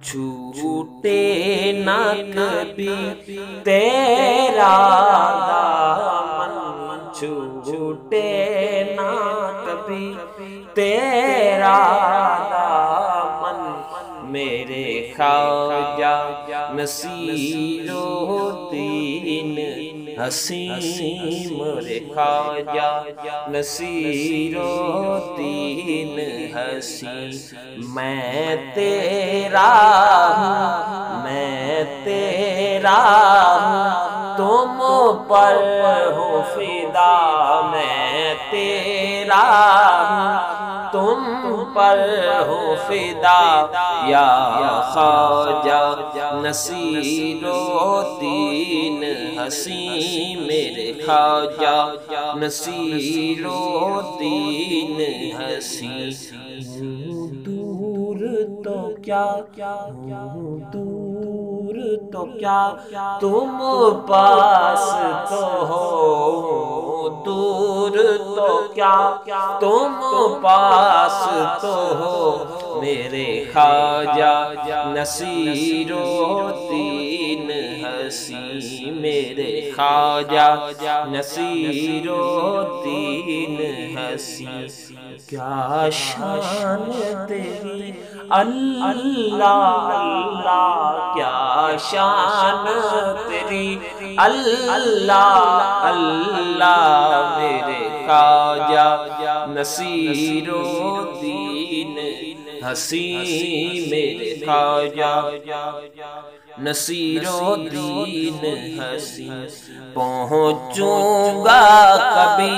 چھوٹے نہ کبھی تیرا دامن، چھوٹے نہ کبھی تیرا دامن، میرے خواجہ نصیرالدین حسین، میرے خواجہ نصیرالدین حسین۔ میں تیرا ہوں، میں تیرا ہوں، تم پر ہو فدا، میں تیرا ہوں، تم پر ہو فدا، یا خواجہ نصیرالدین حسین، میرے خواجہ نصیرالدین حسین۔ دور تو کیا دور تو کیا تم پاس تو ہو، دور تو کیا تم پاس تو ہو، میرے خواجہ نصیرالدین حسین، میرے خواجہ نصیرالدین حسین۔ کیا شان تیری اللہ اللہ، کیا شان تیری اللہ اللہ، میرے خواجہ نصیرالدین حسین، میرے خواجہ نصیرالدین حسین۔ پہنچوں گا کبھی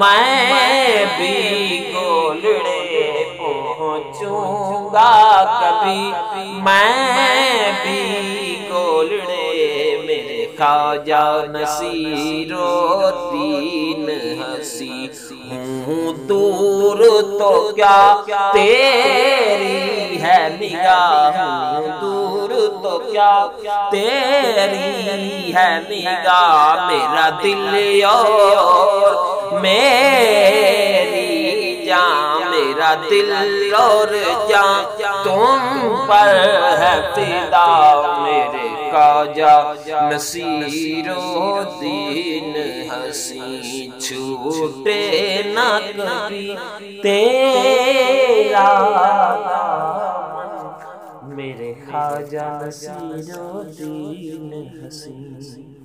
میں بھی گولڑے، پہنچوں گا کبھی میں بھی گولڑے، میرے خواجہ نصیرالدین حسین۔ ہوں دور تو کیا تیری ہے نگاہ، ہوں دور تو کیا تیری ہے نگاہ، میرا دل اور میری جان، میرا دل اور جان تم پر ہے فدا، میرے خواجہ نصیرالدین حسین۔ چھوٹے نہ کبھی تیرا دامن، میرے خواجہ نصیرالدین حسین۔